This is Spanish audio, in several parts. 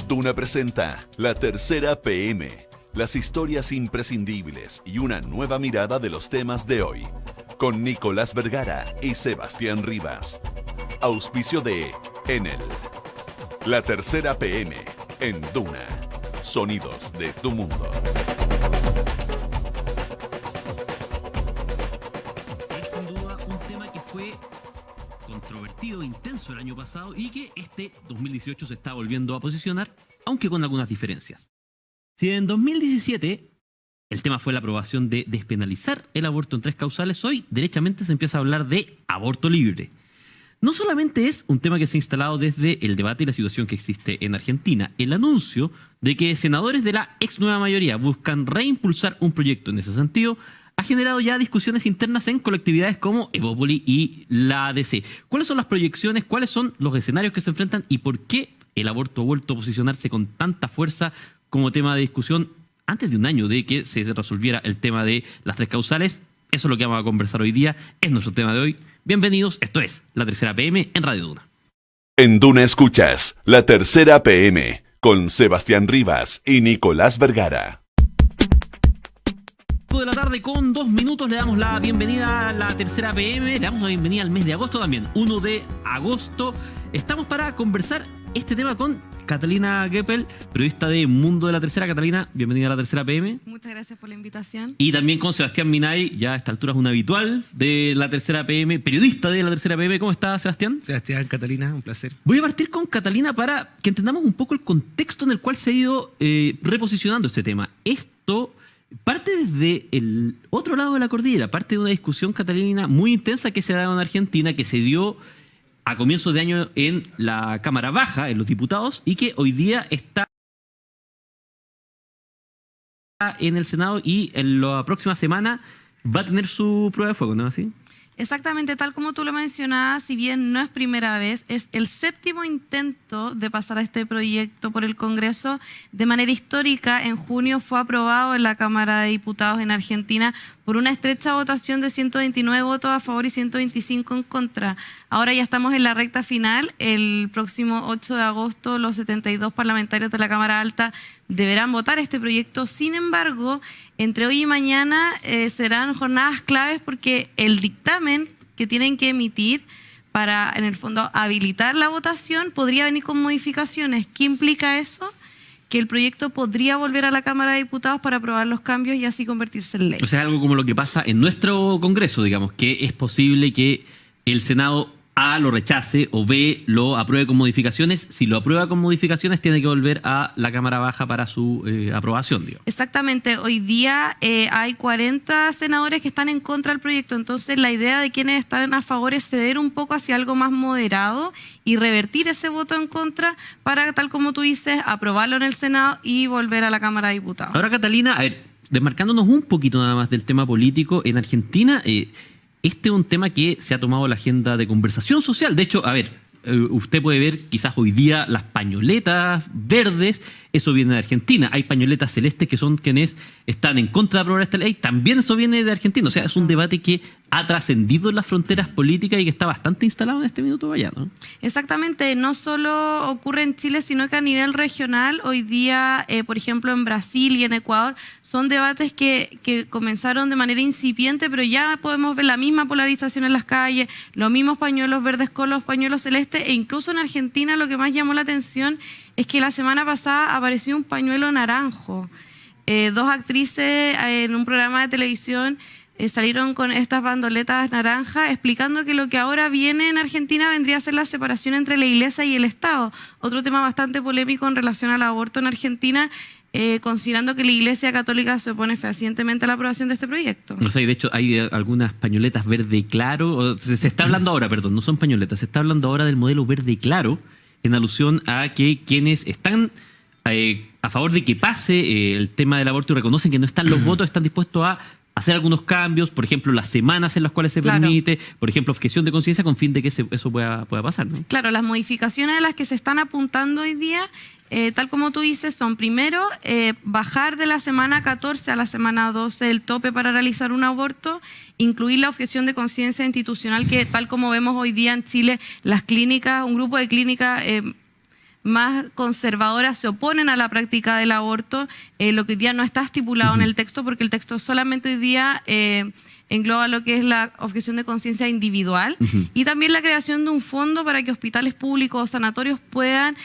Duna presenta La Tercera PM, las historias imprescindibles y una nueva mirada de los temas de hoy, con Nicolás Vergara y Sebastián Rivas. Auspicio de Enel. La Tercera PM en Duna. Sonidos de tu mundo. Es sin duda un tema que fue controvertido, intenso el año pasado y que este 2018 se está volviendo a posicionar, aunque con algunas diferencias. Si en 2017 el tema fue la aprobación de despenalizar el aborto en 3 causales, hoy derechamente se empieza a hablar de aborto libre. No solamente es un tema que se ha instalado desde el debate y la situación que existe en Argentina, el anuncio de que senadores de la ex nueva mayoría buscan reimpulsar un proyecto en ese sentido ha generado ya discusiones internas en colectividades como Evópoli y la ADC. ¿Cuáles son las proyecciones? ¿Cuáles son los escenarios que se enfrentan? ¿Y por qué el aborto ha vuelto a posicionarse con tanta fuerza como tema de discusión antes de un año de que se resolviera el tema de las 3 causales? Eso es lo que vamos a conversar hoy día, es nuestro tema de hoy. Bienvenidos, esto es La Tercera PM en Radio Duna. En Duna escuchas La Tercera PM con Sebastián Rivas y Nicolás Vergara. De la tarde con 2 minutos le damos la bienvenida a La Tercera PM, le damos la bienvenida al mes de agosto también, 1 de agosto. Estamos para conversar este tema con Catalina Goeppel, periodista de Mundo de La Tercera. Catalina, bienvenida a La Tercera PM. Muchas gracias por la invitación. Y también con Sebastián Minay, ya a esta altura es un habitual de La Tercera PM, periodista de La Tercera PM. ¿Cómo estás, Sebastián? Sebastián, Catalina, un placer. Voy a partir con Catalina para que entendamos un poco el contexto en el cual se ha ido reposicionando este tema. Esto parte desde el otro lado de la cordillera, parte de una discusión, Catalina, muy intensa que se ha dado en Argentina, que se dio a comienzos de año en la Cámara Baja, en los diputados, y que hoy día está en el Senado y en la próxima semana va a tener su prueba de fuego, ¿no es así? Exactamente, tal como tú lo mencionabas, si bien no es primera vez, es el 7º intento de pasar a este proyecto por el Congreso. De manera histórica, en junio fue aprobado en la Cámara de Diputados en Argentina por una estrecha votación de 129 votos a favor y 125 en contra. Ahora ya estamos en la recta final. El próximo 8 de agosto los 72 parlamentarios de la Cámara Alta deberán votar este proyecto. Sin embargo, entre hoy y mañana serán jornadas claves porque el dictamen que tienen que emitir para, en el fondo, habilitar la votación podría venir con modificaciones. ¿Qué implica eso? Que el proyecto podría volver a la Cámara de Diputados para aprobar los cambios y así convertirse en ley. O sea, algo como lo que pasa en nuestro Congreso, digamos, que es posible que el Senado A lo rechace o B lo apruebe con modificaciones. Si lo aprueba con modificaciones, tiene que volver a la Cámara Baja para su aprobación, digamos. Exactamente. Hoy día hay 40 senadores que están en contra del proyecto. Entonces, la idea de quienes están a favor es ceder un poco hacia algo más moderado y revertir ese voto en contra para, tal como tú dices, aprobarlo en el Senado y volver a la Cámara de Diputados. Ahora, Catalina, a ver, desmarcándonos un poquito nada más del tema político, en Argentina este es un tema que se ha tomado la agenda de conversación social. De hecho, a ver, usted puede ver quizás hoy día las pañoletas verdes, eso viene de Argentina. Hay pañoletas celestes que son quienes están en contra de aprobar esta ley, también eso viene de Argentina. O sea, es un debate que ha trascendido las fronteras políticas y que está bastante instalado en este minuto allá, ¿no? Exactamente, no solo ocurre en Chile, sino que a nivel regional, hoy día, por ejemplo, en Brasil y en Ecuador, son debates que comenzaron de manera incipiente, pero ya podemos ver la misma polarización en las calles, los mismos pañuelos verdes con los pañuelos celestes, e incluso en Argentina lo que más llamó la atención es que la semana pasada apareció un pañuelo naranjo. 2 actrices en un programa de televisión salieron con estas bandoletas naranjas explicando que lo que ahora viene en Argentina vendría a ser la separación entre la Iglesia y el Estado. Otro tema bastante polémico en relación al aborto en Argentina, considerando que la Iglesia Católica se opone fehacientemente a la aprobación de este proyecto. O sea, y de hecho hay algunas pañoletas verde claro, se está hablando ahora, perdón, no son pañoletas, se está hablando ahora del modelo verde claro en alusión a que quienes están a favor de que pase el tema del aborto y reconocen que no están los votos, están dispuestos a hacer algunos cambios, por ejemplo, las semanas en las cuales se permite, por ejemplo, objeción de conciencia con fin de que eso pueda pasar, ¿no? Claro, las modificaciones a las que se están apuntando hoy día, tal como tú dices, son primero bajar de la semana 14 a la semana 12 el tope para realizar un aborto, incluir la objeción de conciencia institucional que, tal como vemos hoy día en Chile, las clínicas, un grupo de clínicas más conservadoras se oponen a la práctica del aborto, lo que hoy día no está estipulado en el texto, porque el texto solamente hoy día engloba lo que es la objeción de conciencia individual y también la creación de un fondo para que hospitales públicos o sanatorios puedan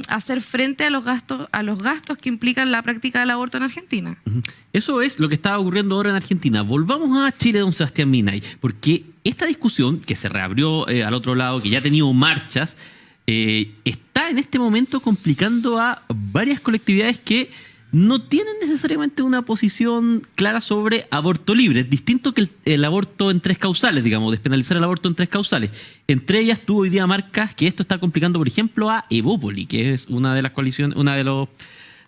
hacer frente a los gastos que implican la práctica del aborto en Argentina. Eso es lo que está ocurriendo ahora en Argentina. Volvamos a Chile, don Sebastián Minay, porque esta discusión que se reabrió al otro lado, que ya ha tenido marchas, está en este momento complicando a varias colectividades que no tienen necesariamente una posición clara sobre aborto libre. Es distinto que el aborto en 3 causales, digamos, despenalizar el aborto en 3 causales. Entre ellas tuvo hoy día marcas que esto está complicando, por ejemplo, a Evópoli, que es una de las coaliciones, una de las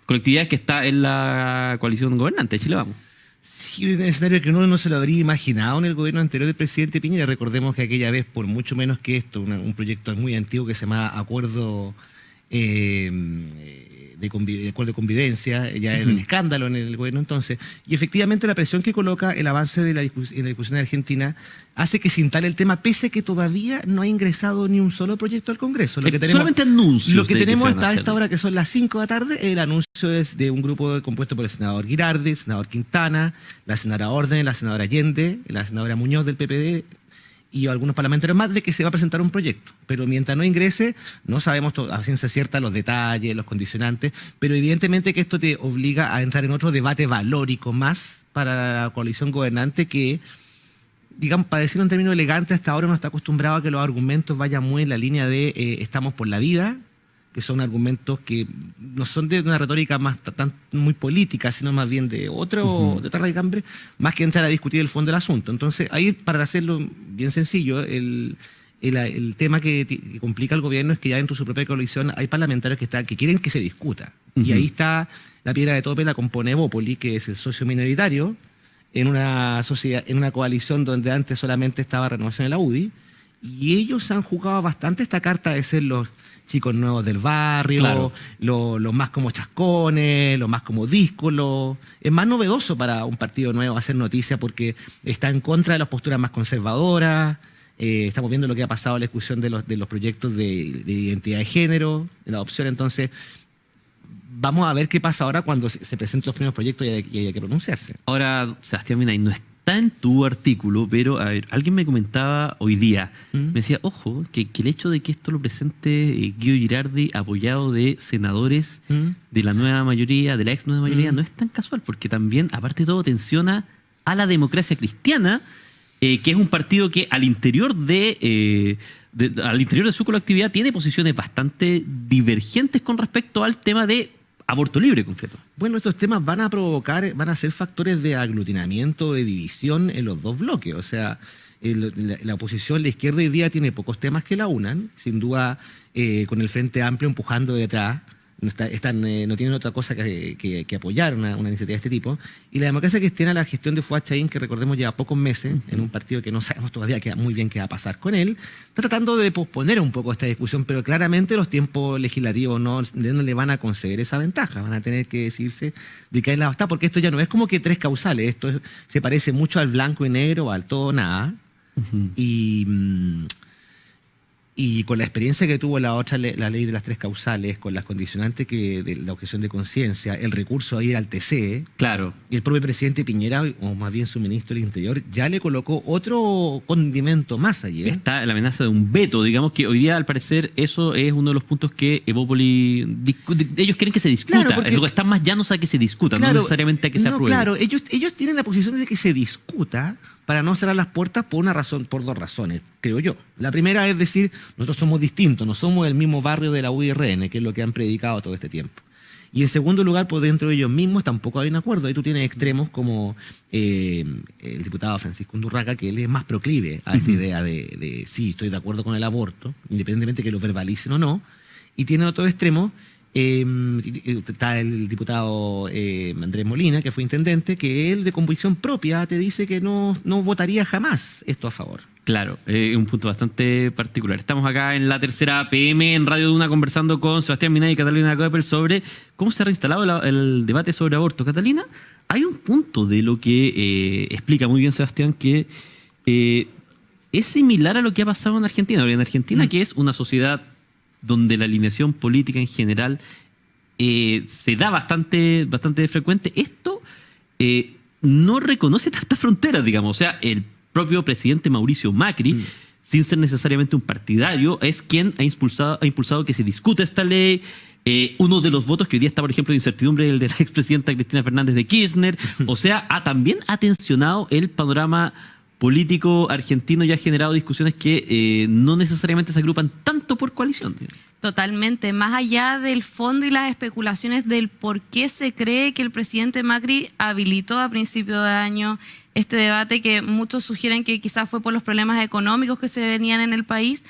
colectividades que está en la coalición gobernante de Chile Vamos. Sí, un escenario que uno no se lo habría imaginado en el gobierno anterior del presidente Piñera. Recordemos que aquella vez, por mucho menos que esto, un proyecto muy antiguo que se llama Acuerdo de acuerdo de convivencia, ya era un escándalo en el gobierno entonces, y efectivamente la presión que coloca el avance de en la discusión de Argentina hace que se instale el tema, pese a que todavía no ha ingresado ni un solo proyecto al Congreso. Solamente anuncios. Lo que tenemos hasta esta hora, que son las 5 de la tarde, el anuncio es de un grupo compuesto por el senador Girardi, el senador Quintana, la senadora Orden, la senadora Allende, la senadora Muñoz del PPD, y algunos parlamentarios más, de que se va a presentar un proyecto. Pero mientras no ingrese, no sabemos a ciencia cierta los detalles, los condicionantes, pero evidentemente que esto te obliga a entrar en otro debate valórico más para la coalición gobernante que, digamos, para decirlo en términos elegantes, hasta ahora no está acostumbrado a que los argumentos vayan muy en la línea de estamos por la vida, que son argumentos que no son de una retórica más muy política, sino más bien de otra raigambre, más que entrar a discutir el fondo del asunto. Entonces, ahí, para hacerlo bien sencillo, el tema que complica al gobierno es que ya dentro de su propia coalición hay parlamentarios que quieren que se discuta. Y ahí está la piedra de tope, la compone Evópoli, que es el socio minoritario, en una sociedad, en una coalición donde antes solamente estaba Renovación de la UDI, y ellos han jugado bastante esta carta de ser los chicos nuevos del barrio, claro, los más como chascones, los más como díscolos. Es más novedoso para un partido nuevo hacer noticia porque está en contra de las posturas más conservadoras. Estamos viendo lo que ha pasado en la discusión de los proyectos de identidad de género, de la adopción. Entonces, vamos a ver qué pasa ahora cuando se presenten los primeros proyectos y haya que pronunciarse. Ahora, Sebastián Minay, no está en tu artículo, pero a ver, alguien me comentaba hoy día, me decía, ojo, que el hecho de que esto lo presente Guido Girardi apoyado de senadores de la nueva mayoría, de la ex nueva mayoría, no es tan casual, porque también, aparte de todo, tensiona a la Democracia Cristiana, que es un partido que al interior de su colectividad tiene posiciones bastante divergentes con respecto al tema de aborto libre concreto. Bueno, estos temas van a ser factores de aglutinamiento, de división en los dos bloques. O sea, la oposición, la izquierda hoy día tiene pocos temas que la unan, sin duda con el Frente Amplio empujando detrás. No tienen otra cosa que apoyar una iniciativa de este tipo. Y la Democracia Cristiana, la gestión de Fuad Chaín, que recordemos lleva pocos meses, en un partido que no sabemos todavía muy bien qué va a pasar con él, está tratando de posponer un poco esta discusión, pero claramente los tiempos legislativos no le van a conceder esa ventaja. Van a tener que decirse de qué lado está, porque esto ya no es como que 3 causales, esto se parece mucho al blanco y negro, al todo o nada. Y con la experiencia que tuvo la ley de las 3 causales, con las condicionantes de la objeción de conciencia, el recurso a ir al TC, claro, y el propio presidente Piñera, o más bien su ministro del Interior, ya le colocó otro condimento más allá. Está la amenaza de un veto, digamos que hoy día al parecer eso es uno de los puntos que Evópoli ellos quieren que se discuta, claro, porque están más llanos a que se discuta, claro, no necesariamente a que se apruebe. Claro, ellos tienen la posición de que se discuta para no cerrar las puertas por 2 razones, creo yo. La primera es decir, nosotros somos distintos, no somos el mismo barrio de la UIRN, que es lo que han predicado todo este tiempo. Y en segundo lugar, por dentro de ellos mismos tampoco hay un acuerdo. Ahí tú tienes extremos como el diputado Francisco Undurraga, que él es más proclive a esta idea de sí, estoy de acuerdo con el aborto, independientemente de que lo verbalicen o no. Y tiene otro extremo. Está el diputado Andrés Molina, que fue intendente, que él de convicción propia te dice que no votaría jamás esto a favor. Claro, un punto bastante particular. Estamos acá en la tercera PM en Radio Duna conversando con Sebastián Minay y Catalina Koppel sobre cómo se ha reinstalado el debate sobre aborto. Catalina, hay un punto de lo que explica muy bien Sebastián que es similar a lo que ha pasado en Argentina. En Argentina, que es una sociedad donde la alineación política en general se da bastante frecuente, esto no reconoce tantas fronteras, digamos. O sea, el propio presidente Mauricio Macri, sin ser necesariamente un partidario, es quien ha impulsado que se discute esta ley. Uno de los votos que hoy día está, por ejemplo, de incertidumbre, el de la expresidenta Cristina Fernández de Kirchner. O sea, también ha tensionado el panorama político argentino y ha generado discusiones que no necesariamente se agrupan tanto por coalición. Totalmente. Más allá del fondo y las especulaciones del por qué se cree que el presidente Macri habilitó a principio de año este debate, que muchos sugieren que quizás fue por los problemas económicos que se venían en el país,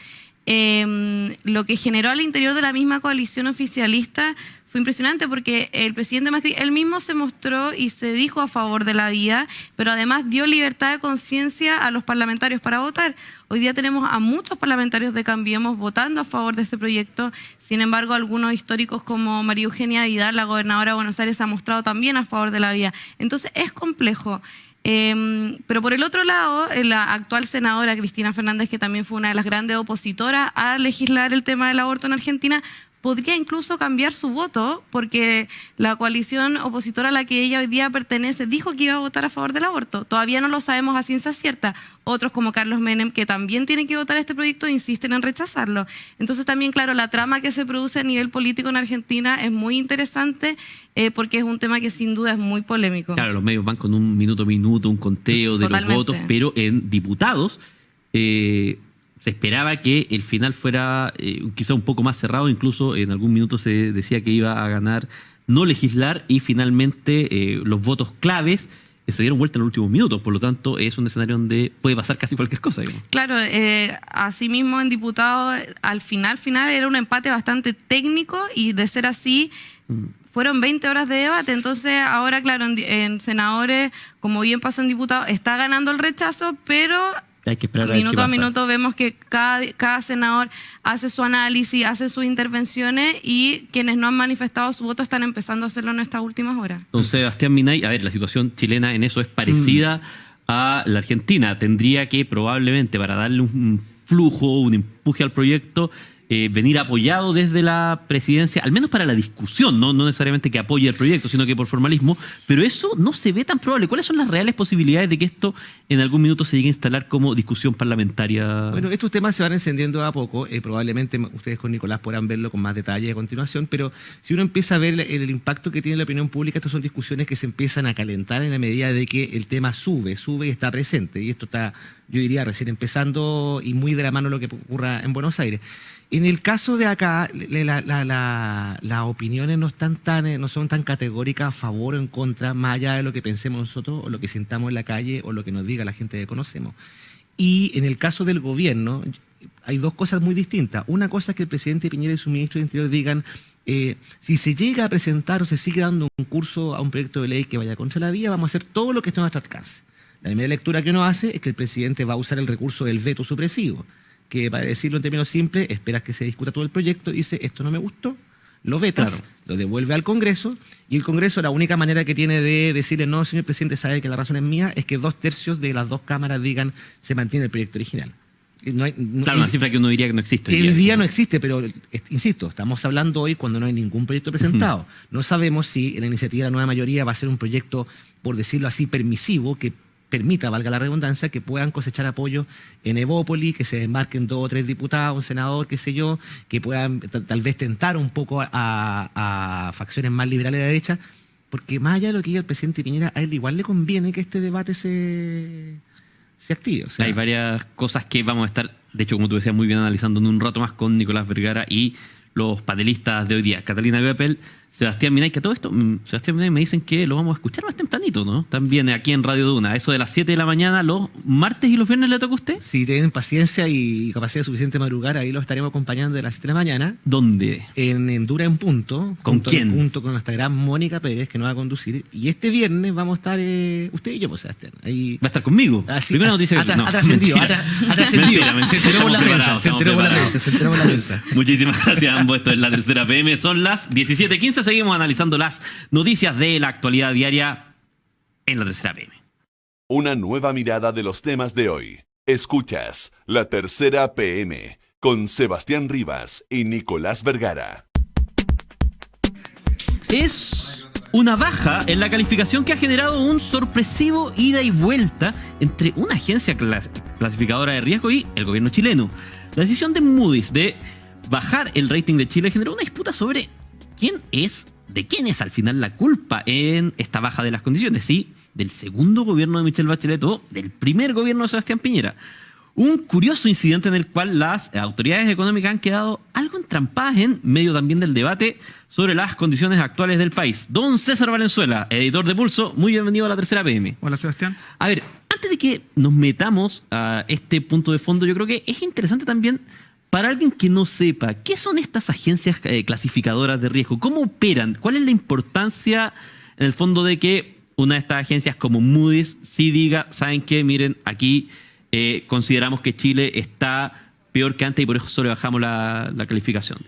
lo que generó al interior de la misma coalición oficialista fue impresionante, porque el presidente Macri él mismo se mostró y se dijo a favor de la vida, pero además dio libertad de conciencia a los parlamentarios para votar. Hoy día tenemos a muchos parlamentarios de Cambiemos votando a favor de este proyecto. Sin embargo, algunos históricos como María Eugenia Vidal, la gobernadora de Buenos Aires, ha mostrado también a favor de la vida. Entonces es complejo. Pero por el otro lado, la actual senadora Cristina Fernández, que también fue una de las grandes opositoras a legislar el tema del aborto en Argentina, podría incluso cambiar su voto, porque la coalición opositora a la que ella hoy día pertenece dijo que iba a votar a favor del aborto. Todavía no lo sabemos a ciencia cierta. Otros, como Carlos Menem, que también tienen que votar este proyecto, insisten en rechazarlo. Entonces también, claro, la trama que se produce a nivel político en Argentina es muy interesante, porque es un tema que sin duda es muy polémico. Claro, los medios van con un minuto a minuto, un conteo de los votos, pero en diputados se esperaba que el final fuera quizá un poco más cerrado. Incluso en algún minuto se decía que iba a ganar no legislar, y finalmente los votos claves se dieron vuelta en los últimos minutos. Por lo tanto, es un escenario donde puede pasar casi cualquier cosa, digamos. Claro, asimismo en diputados al final era un empate bastante técnico, y de ser así fueron 20 horas de debate. Entonces ahora, claro, en senadores, como bien pasó en diputados, está ganando el rechazo, pero hay que esperar minuto a minuto vemos que cada senador hace su análisis, hace sus intervenciones, y quienes no han manifestado su voto están empezando a hacerlo en estas últimas horas. Don Sebastián Minay, a ver, la situación chilena en eso es parecida a la Argentina. Tendría que probablemente, para darle un flujo, un empuje al proyecto, venir apoyado desde la presidencia, al menos para la discusión, no necesariamente que apoye el proyecto, sino que por formalismo, pero eso no se ve tan probable. ¿Cuáles son las reales posibilidades de que esto en algún minuto se llegue a instalar como discusión parlamentaria? Bueno, estos temas se van encendiendo a poco, probablemente ustedes con Nicolás podrán verlo con más detalle a continuación, pero si uno empieza a ver el impacto que tiene la opinión pública, estas son discusiones que se empiezan a calentar en la medida de que el tema sube y está presente, y esto está, yo diría, recién empezando y muy de la mano lo que ocurra en Buenos Aires. En el caso de acá, las opiniones no son tan categóricas a favor o en contra, más allá de lo que pensemos nosotros o lo que sintamos en la calle o lo que nos diga la gente que conocemos. Y en el caso del gobierno, hay dos cosas muy distintas. Una cosa es que el presidente Piñera y su ministro de Interior digan, si se llega a presentar o se sigue dando un curso a un proyecto de ley que vaya contra la vía, vamos a hacer todo lo que esté a nuestro alcance. La primera lectura que uno hace es que el presidente va a usar el recurso del veto supresivo, que, para decirlo en términos simples, esperas que se discuta todo el proyecto, dice, esto no me gustó, lo vetas, claro, lo devuelve al Congreso, y el Congreso, la única manera que tiene de decirle, no, señor presidente, sabe que la razón es mía, es que 2/3 de las dos cámaras digan, se mantiene el proyecto original. Claro, una cifra que uno diría que no existe. El día no existe, pero, insisto, estamos hablando hoy cuando no hay ningún proyecto presentado. No sabemos si en la iniciativa de la nueva mayoría va a ser un proyecto, por decirlo así, permisivo, que permita, valga la redundancia, que puedan cosechar apoyo en Evópolis, que se desmarquen 2 o 3 diputados, un senador, qué sé yo, que puedan tal vez tentar un poco a facciones más liberales de la derecha, porque más allá de lo que diga el presidente Piñera, a él igual le conviene que este debate se active. O sea, hay varias cosas que vamos a estar, de hecho, como tú decías, muy bien analizando en un rato más con Nicolás Vergara y los panelistas de hoy día, Catalina Goepel, Sebastián Minay, que a todo esto, Sebastián Minay, me dicen que lo vamos a escuchar más tempranito, ¿no? También aquí en Radio Duna, eso de las 7 de la mañana, los martes y los viernes le toca a usted. Si tienen paciencia y capacidad suficiente de madrugar, ahí lo estaremos acompañando de las 7 de la mañana. ¿Dónde? En Dura en Punto. ¿Con quién? Junto con nuestra gran Mónica Pérez, que nos va a conducir. Y este viernes vamos a estar, usted y yo, pues, Sebastián. Ahí... ¿Va a estar conmigo? Primera noticia que ha trascendido. Se enteró por la prensa. Muchísimas gracias a ambos. Esto es La Tercera PM. Son las 17:15. Seguimos analizando las noticias de la actualidad diaria en La Tercera PM. Una nueva mirada de los temas de hoy. Escuchas La Tercera PM con Sebastián Rivas y Nicolás Vergara. Es una baja en la calificación que ha generado un sorpresivo ida y vuelta entre una agencia clasificadora de riesgo y el gobierno chileno. La decisión de Moody's de bajar el rating de Chile generó una disputa sobre de quién es al final la culpa en esta baja de las condiciones, si del segundo gobierno de Michelle Bachelet o del primer gobierno de Sebastián Piñera. Un curioso incidente en el cual las autoridades económicas han quedado algo entrampadas en medio también del debate sobre las condiciones actuales del país. Don César Valenzuela, editor de Pulso, muy bienvenido a La Tercera PM. Hola, Sebastián. A ver, antes de que nos metamos a este punto de fondo, yo creo que es interesante también para alguien que no sepa, ¿qué son estas agencias clasificadoras de riesgo? ¿Cómo operan? ¿Cuál es la importancia, en el fondo, de que una de estas agencias como Moody's sí diga, ¿saben qué? Miren, aquí consideramos que Chile está peor que antes y por eso le bajamos la calificación.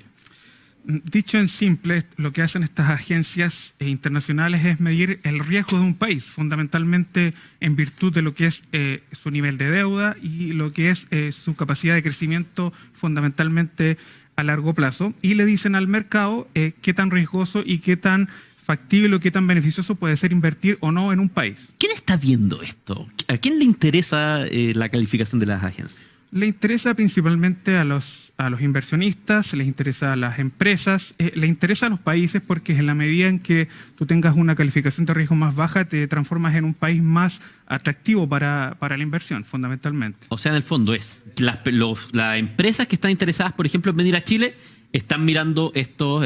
Dicho en simple, lo que hacen estas agencias internacionales es medir el riesgo de un país, fundamentalmente en virtud de lo que es su nivel de deuda y lo que es su capacidad de crecimiento, fundamentalmente a largo plazo, y le dicen al mercado qué tan riesgoso y qué tan factible o qué tan beneficioso puede ser invertir o no en un país. ¿Quién está viendo esto? ¿A quién le interesa la calificación de las agencias? Le interesa principalmente a los inversionistas, les interesa a las empresas, le interesa a los países porque en la medida en que tú tengas una calificación de riesgo más baja, te transformas en un país más atractivo para la inversión, fundamentalmente. O sea, en el fondo es las empresas que están interesadas, por ejemplo, en venir a Chile, están mirando estos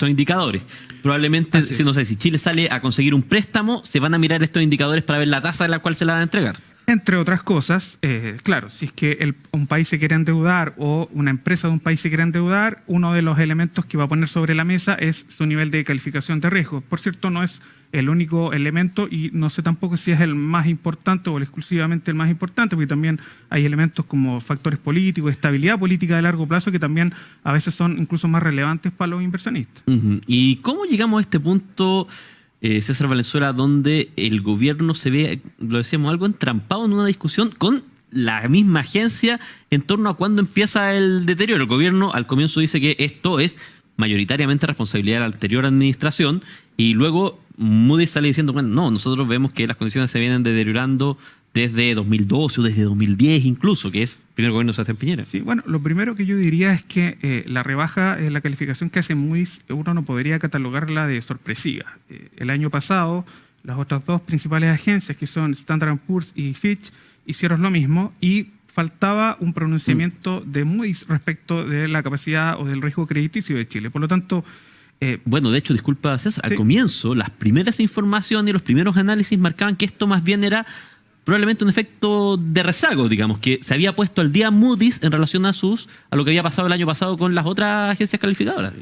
indicadores. Probablemente, no sé, si Chile sale a conseguir un préstamo, se van a mirar estos indicadores para ver la tasa de la cual se la van a entregar. Entre otras cosas, claro, si es que un país se quiere endeudar o una empresa de un país se quiere endeudar, uno de los elementos que va a poner sobre la mesa es su nivel de calificación de riesgo. Por cierto, no es el único elemento y no sé tampoco si es el más importante o exclusivamente el más importante, porque también hay elementos como factores políticos, estabilidad política de largo plazo que también a veces son incluso más relevantes para los inversionistas. ¿Y cómo llegamos a este punto, César Valenzuela, donde el gobierno se ve, lo decíamos, algo entrampado en una discusión con la misma agencia en torno a cuándo empieza el deterioro? El gobierno al comienzo dice que esto es mayoritariamente responsabilidad de la anterior administración y luego Moody's sale diciendo, bueno, no, nosotros vemos que las condiciones se vienen deteriorando desde 2012 o desde 2010 incluso, que es el primer gobierno de Sebastián Piñera. Sí, bueno, lo primero que yo diría es que la rebaja en la calificación que hace Moody's, uno no podría catalogarla de sorpresiva. El año pasado, las otras dos principales agencias, que son Standard & Poor's y Fitch, hicieron lo mismo y faltaba un pronunciamiento de Moody's respecto de la capacidad o del riesgo crediticio de Chile. Por lo tanto... bueno, de hecho, disculpa César, al comienzo las primeras informaciones y los primeros análisis marcaban que esto más bien era probablemente un efecto de rezago, digamos, que se había puesto al día Moody's en relación a lo que había pasado el año pasado con las otras agencias calificadoras.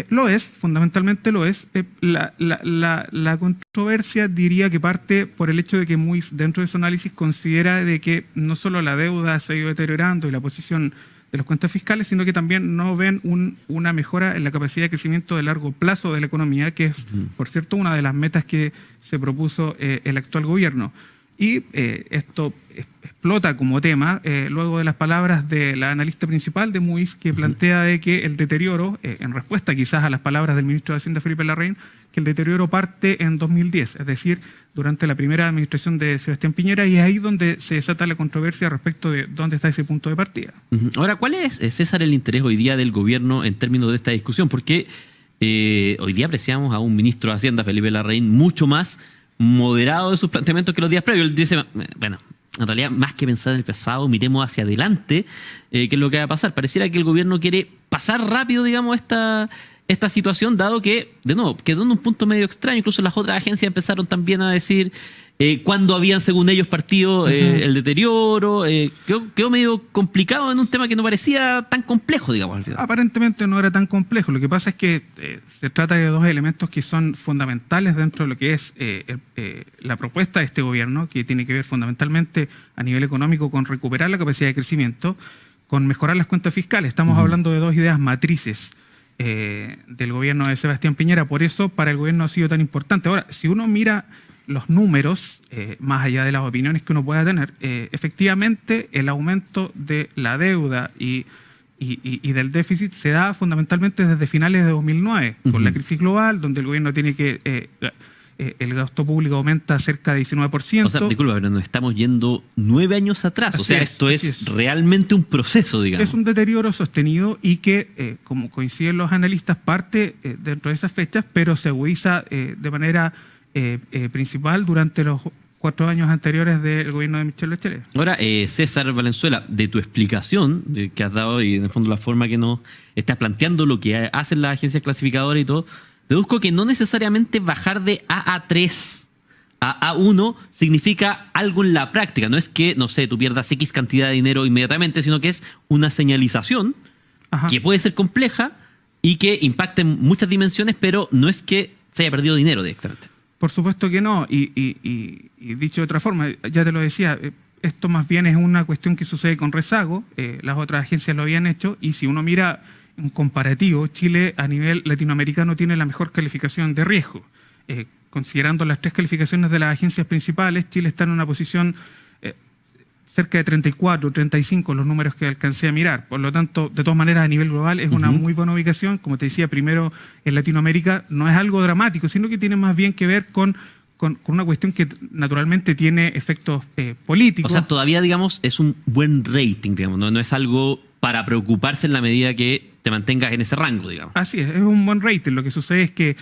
Lo es, fundamentalmente lo es. La controversia diría que parte por el hecho de que Moody's dentro de su análisis considera de que no solo la deuda se ha ido deteriorando y la posición de las cuentas fiscales, sino que también no ven una mejora en la capacidad de crecimiento de largo plazo de la economía, que es, por cierto, una de las metas que se propuso el actual gobierno. Y esto explota como tema luego de las palabras de la analista principal de Moody's, que plantea de que el deterioro, en respuesta quizás a las palabras del ministro de Hacienda Felipe Larraín, que el deterioro parte en 2010, es decir, durante la primera administración de Sebastián Piñera, y es ahí donde se desata la controversia respecto de dónde está ese punto de partida. Ahora, ¿cuál es, César, el interés hoy día del gobierno en términos de esta discusión? Porque hoy día apreciamos a un ministro de Hacienda, Felipe Larraín, mucho más moderado de sus planteamientos que los días previos. Él dice, bueno, en realidad, más que pensar en el pasado, miremos hacia adelante qué es lo que va a pasar. Pareciera que el gobierno quiere pasar rápido, digamos, esta situación, dado que, de nuevo, quedó en un punto medio extraño. Incluso las otras agencias empezaron también a decir cuándo habían, según ellos, partido el deterioro. Quedó medio complicado en un tema que no parecía tan complejo, digamos, al final. Aparentemente no era tan complejo. Lo que pasa es que se trata de dos elementos que son fundamentales dentro de lo que es la propuesta de este gobierno, que tiene que ver fundamentalmente a nivel económico con recuperar la capacidad de crecimiento, con mejorar las cuentas fiscales. Estamos hablando de dos ideas matrices del gobierno de Sebastián Piñera. Por eso para el gobierno ha sido tan importante. Ahora, si uno mira los números, más allá de las opiniones que uno pueda tener, efectivamente el aumento de la deuda y y del déficit se da fundamentalmente desde finales de 2009, con la crisis global, donde el gobierno tiene que... el gasto público aumenta cerca de 19%. O sea, disculpa, pero nos estamos yendo 9 años atrás. Así o sea, es, esto es realmente un proceso, digamos. Es un deterioro sostenido y que, como coinciden los analistas, parte dentro de esas fechas, pero se agudiza de manera principal durante los 4 años anteriores del gobierno de Michelle Bachelet. Ahora, César Valenzuela, de tu explicación que has dado y en el fondo la forma que nos estás planteando lo que hacen las agencias clasificadoras y todo, deduzco que no necesariamente bajar de AA3 a A1 significa algo en la práctica. No es que, no sé, tú pierdas X cantidad de dinero inmediatamente, sino que es una señalización que puede ser compleja y que impacta en muchas dimensiones, pero no es que se haya perdido dinero directamente. Por supuesto que no. Y dicho de otra forma, ya te lo decía, esto más bien es una cuestión que sucede con rezago. Las otras agencias lo habían hecho y si uno mira un comparativo, Chile a nivel latinoamericano tiene la mejor calificación de riesgo. Considerando las 3 calificaciones de las agencias principales, Chile está en una posición cerca de 34, 35, los números que alcancé a mirar. Por lo tanto, de todas maneras, a nivel global es una muy buena ubicación. Como te decía, primero en Latinoamérica no es algo dramático, sino que tiene más bien que ver con una cuestión que naturalmente tiene efectos políticos. O sea, todavía, digamos, es un buen rating, digamos, no es algo para preocuparse en la medida que te mantengas en ese rango, digamos. Así es un buen rating. Lo que sucede es que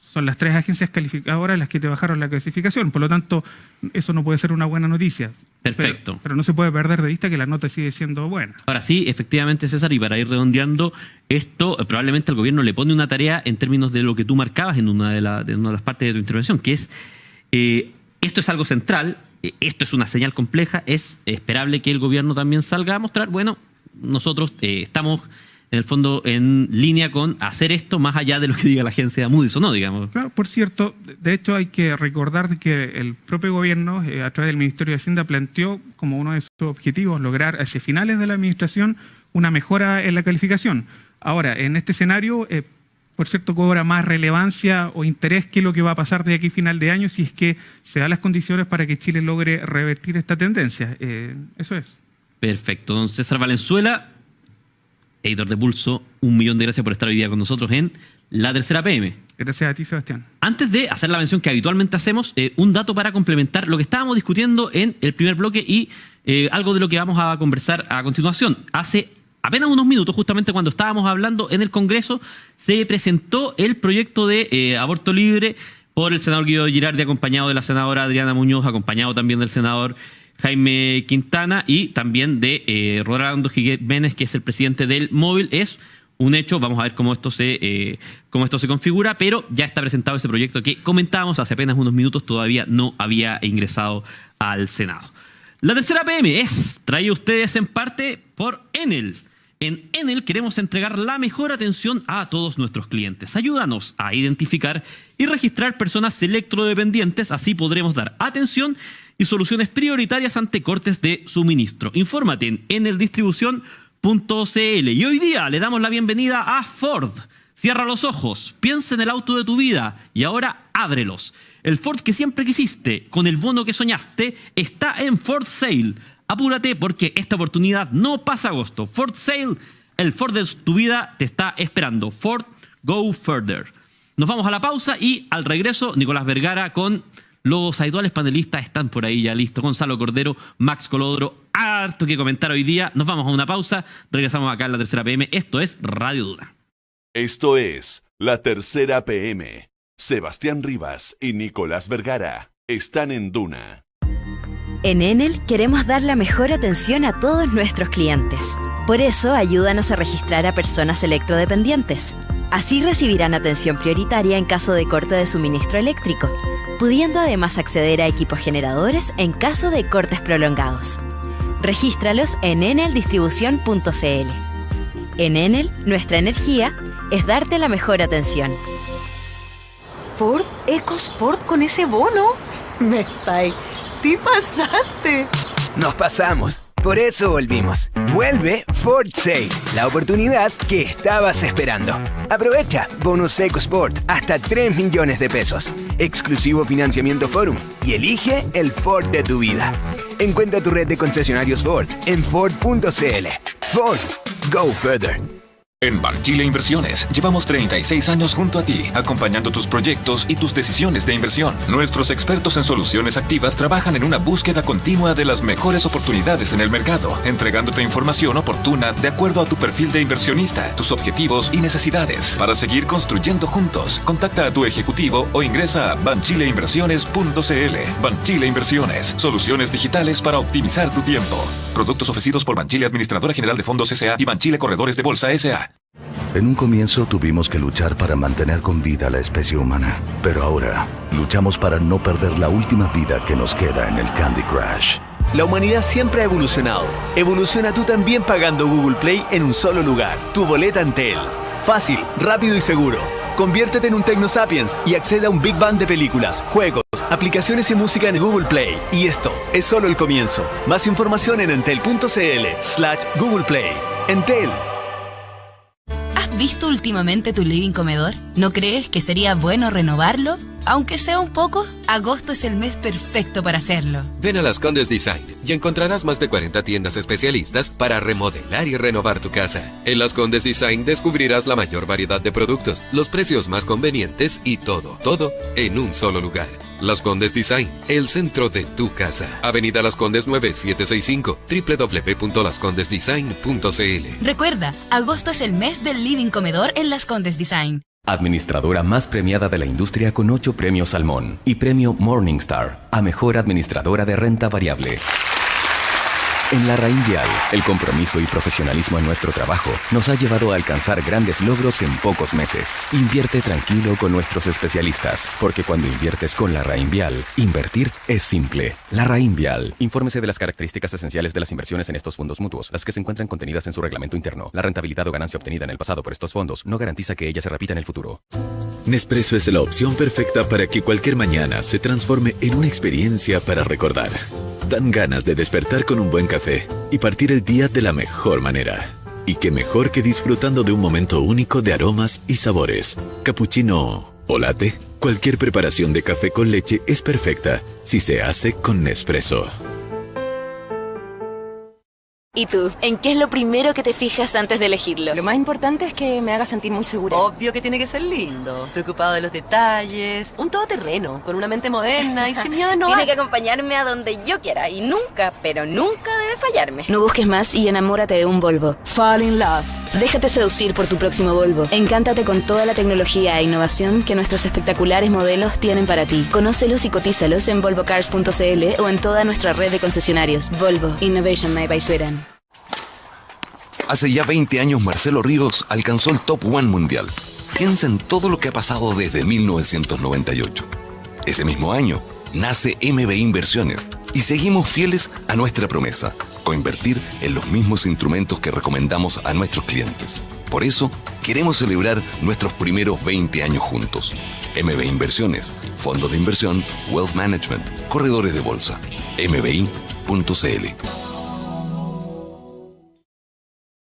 son las 3 agencias calificadoras las que te bajaron la clasificación. Por lo tanto, eso no puede ser una buena noticia. Perfecto. Pero no se puede perder de vista que la nota sigue siendo buena. Ahora sí, efectivamente, César, y para ir redondeando esto, probablemente el gobierno le pone una tarea en términos de lo que tú marcabas en una de las partes de tu intervención, que es, esto es algo central, esto es una señal compleja, es esperable que el gobierno también salga a mostrar, bueno, nosotros estamos en el fondo en línea con hacer esto más allá de lo que diga la agencia Moody's o no, digamos. Claro, por cierto, de hecho hay que recordar que el propio gobierno, a través del Ministerio de Hacienda, planteó como uno de sus objetivos lograr hacia finales de la administración una mejora en la calificación. Ahora, en este escenario, por cierto, cobra más relevancia o interés que lo que va a pasar de aquí a final de año si es que se dan las condiciones para que Chile logre revertir esta tendencia. Eso es. Perfecto. Don César Valenzuela, editor de Pulso, 1.000.000 de gracias por estar hoy día con nosotros en La Tercera PM. Gracias a ti, Sebastián. Antes de hacer la mención que habitualmente hacemos, un dato para complementar lo que estábamos discutiendo en el primer bloque y algo de lo que vamos a conversar a continuación. Hace apenas unos minutos, justamente cuando estábamos hablando en el Congreso, se presentó el proyecto de aborto libre por el senador Guido Girardi, acompañado de la senadora Adriana Muñoz, acompañado también del senador Jaime Quintana y también de Rolando Jiménez, que es el presidente del Móvil. Es un hecho, vamos a ver cómo esto se configura, pero ya está presentado ese proyecto que comentábamos hace apenas unos minutos, todavía no había ingresado al Senado. La Tercera PM es traída a ustedes en parte por Enel. En Enel queremos entregar la mejor atención a todos nuestros clientes. Ayúdanos a identificar y registrar personas electrodependientes, así podremos dar atención y soluciones prioritarias ante cortes de suministro. Infórmate en eneldistribución.cl. Y hoy día le damos la bienvenida a Ford. Cierra los ojos, piensa en el auto de tu vida y ahora ábrelos. El Ford que siempre quisiste, con el bono que soñaste, está en Ford Sale. Apúrate porque esta oportunidad no pasa agosto. Ford Sale, el Ford de tu vida te está esperando. Ford, go further. Nos vamos a la pausa y al regreso, Nicolás Vergara con los habituales panelistas están por ahí ya listos. Gonzalo Cordero, Max Colodro, harto que comentar hoy día. Nos vamos a una pausa, regresamos acá en La Tercera PM. Esto es Radio Duna. Esto es La Tercera PM. Sebastián Rivas y Nicolás Vergara están en Duna. En Enel queremos dar la mejor atención a todos nuestros clientes. Por eso, ayúdanos a registrar a personas electrodependientes. Así recibirán atención prioritaria en caso de corte de suministro eléctrico, pudiendo además acceder a equipos generadores en caso de cortes prolongados. Regístralos en eneldistribución.cl. En Enel, nuestra energía es darte la mejor atención. Ford EcoSport con ese bono. Me estáis. ¿Te pasaste? Nos pasamos. Por eso volvimos. Vuelve Ford Sale, la oportunidad que estabas esperando. Aprovecha bonus EcoSport hasta 3 millones de pesos. Exclusivo financiamiento Forum y elige el Ford de tu vida. Encuentra tu red de concesionarios Ford en Ford.cl. Ford, Go further. En Banchile Inversiones llevamos 36 años junto a ti, acompañando tus proyectos y tus decisiones de inversión. Nuestros expertos en soluciones activas trabajan en una búsqueda continua de las mejores oportunidades en el mercado, entregándote información oportuna de acuerdo a tu perfil de inversionista, tus objetivos y necesidades. Para seguir construyendo juntos, contacta a tu ejecutivo o ingresa a banchileinversiones.cl. Banchile Inversiones, soluciones digitales para optimizar tu tiempo. Productos ofrecidos por Banchile Administradora General de Fondos S.A. y Banchile Corredores de Bolsa S.A. En un comienzo tuvimos que luchar para mantener con vida a la especie humana, pero ahora luchamos para no perder la última vida que nos queda en el Candy Crush. La humanidad siempre ha evolucionado. Evoluciona tú también pagando Google Play en un solo lugar. Tu boleta Entel. Fácil, rápido y seguro. Conviértete en un Tecnosapiens y accede a un Big Bang de películas, juegos, aplicaciones y música en Google Play. Y esto es solo el comienzo. Más información en entel.cl/Google Play. Entel. ¿Has visto últimamente tu living comedor? ¿No crees que sería bueno renovarlo? Aunque sea un poco, agosto es el mes perfecto para hacerlo. Ven a Las Condes Design y encontrarás más de 40 tiendas especialistas para remodelar y renovar tu casa. En Las Condes Design descubrirás la mayor variedad de productos, los precios más convenientes y todo en un solo lugar. Las Condes Design, el centro de tu casa. Avenida Las Condes 9765, www.lascondesdesign.cl. Recuerda, agosto es el mes del living comedor en Las Condes Design. Administradora más premiada de la industria con 8 premios Salmón y premio Morningstar a Mejor Administradora de Renta Variable. En la Rainvial, el compromiso y profesionalismo en nuestro trabajo nos ha llevado a alcanzar grandes logros en pocos meses. Invierte tranquilo con nuestros especialistas, porque cuando inviertes con la Rainvial, invertir es simple. La Rainvial. Infórmese de las características esenciales de las inversiones en estos fondos mutuos, las que se encuentran contenidas en su reglamento interno. La rentabilidad o ganancia obtenida en el pasado por estos fondos no garantiza que ella se repita en el futuro. Nespresso es la opción perfecta para que cualquier mañana se transforme en una experiencia para recordar. Dan ganas de despertar con un buen café y partir el día de la mejor manera. Y qué mejor que disfrutando de un momento único de aromas y sabores. Cappuccino o latte, cualquier preparación de café con leche es perfecta si se hace con Nespresso. ¿Y tú? ¿En qué es lo primero que te fijas antes de elegirlo? Lo más importante es que me haga sentir muy segura. Obvio que tiene que ser lindo, preocupado de los detalles, un todoterreno, con una mente moderna y sin miedo a innovar. Tiene que acompañarme a donde yo quiera y nunca, pero nunca debe fallarme. No busques más y enamórate de un Volvo. Fall in love. Déjate seducir por tu próximo Volvo. Encántate con toda la tecnología e innovación que nuestros espectaculares modelos tienen para ti. Conócelos y cotízalos en volvocars.cl o en toda nuestra red de concesionarios. Volvo. Innovation Made by Sweden. Hace ya 20 años Marcelo Ríos alcanzó el Top 1 mundial. Piensa en todo lo que ha pasado desde 1998. Ese mismo año nace MBI Inversiones y seguimos fieles a nuestra promesa, coinvertir en los mismos instrumentos que recomendamos a nuestros clientes. Por eso, queremos celebrar nuestros primeros 20 años juntos. MBI Inversiones, Fondo de Inversión, Wealth Management, Corredores de Bolsa, mbi.cl.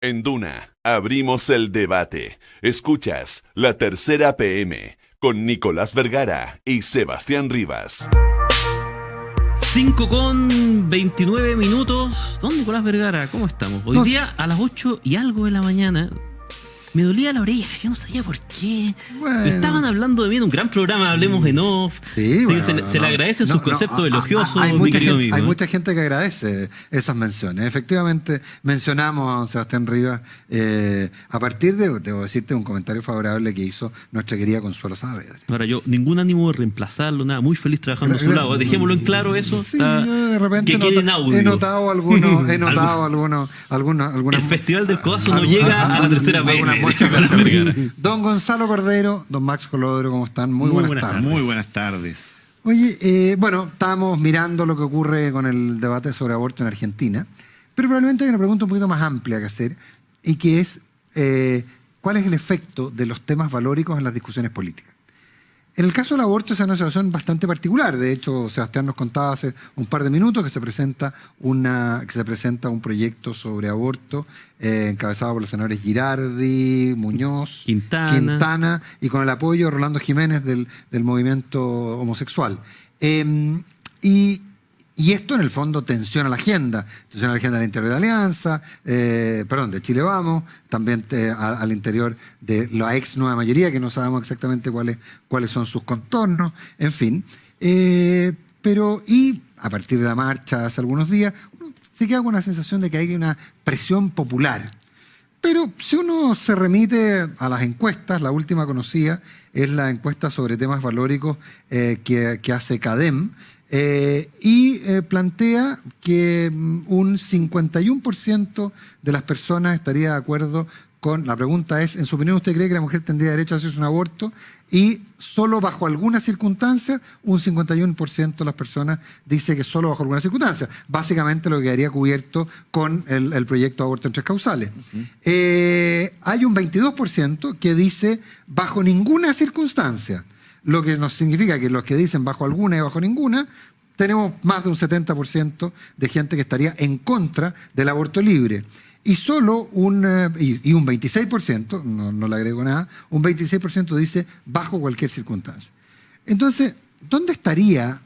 En Duna, abrimos el debate. Escuchas La Tercera PM con Nicolás Vergara y Sebastián Rivas. 5:29. Don Nicolás Vergara, ¿cómo estamos? Hoy día a las 8 y algo de la mañana me dolía la oreja, yo no sabía por qué. Bueno. Estaban hablando de mí en un gran programa, Hablemos en Off. Sí, bueno, se le agradecen sus conceptos elogiosos. Hay mucha gente que agradece esas menciones. Efectivamente, mencionamos a Sebastián Rivas a partir de, debo decirte, un comentario favorable que hizo nuestra querida Consuelo Saavedra. Ahora yo, ningún ánimo de reemplazarlo, nada, muy feliz trabajando a su lado. Dejémoslo en claro eso. Sí, yo de repente que quede en audio. he notado algunos. El Festival del Codazo no llega a la tercera PM. Don Gonzalo Cordero, don Max Colodro, ¿cómo están? Muy buenas tardes. Muy buenas tardes. Oye, bueno, estábamos mirando lo que ocurre con el debate sobre aborto en Argentina, pero probablemente hay una pregunta un poquito más amplia que hacer, y que es, ¿cuál es el efecto de los temas valóricos en las discusiones políticas? En el caso del aborto es una situación bastante particular. De hecho, Sebastián nos contaba hace un par de minutos que se presenta un proyecto sobre aborto encabezado por los senadores Girardi, Muñoz, Quintana y con el apoyo de Rolando Jiménez del movimiento homosexual. Y Y esto en el fondo tensiona la agenda del interior de la Alianza, de Chile Vamos, también al interior de la ex nueva mayoría, que no sabemos exactamente cuáles son sus contornos, en fin. Y a partir de la marcha hace algunos días, uno se queda con la sensación de que hay una presión popular. Pero si uno se remite a las encuestas, la última conocida es la encuesta sobre temas valóricos que hace CADEM, plantea que un 51% de las personas estaría de acuerdo con... La pregunta es, en su opinión, ¿usted cree que la mujer tendría derecho a hacerse un aborto? Y solo bajo algunas circunstancias, un 51% de las personas dice que solo bajo algunas circunstancias. Básicamente lo que quedaría cubierto con el proyecto de aborto en 3 causales. Hay un 22% que dice bajo ninguna circunstancia. Lo que nos significa que los que dicen bajo alguna y bajo ninguna, tenemos más de un 70% de gente que estaría en contra del aborto libre. Y solo un 26%, no le agrego nada, un 26% dice bajo cualquier circunstancia. Entonces, ¿dónde estaría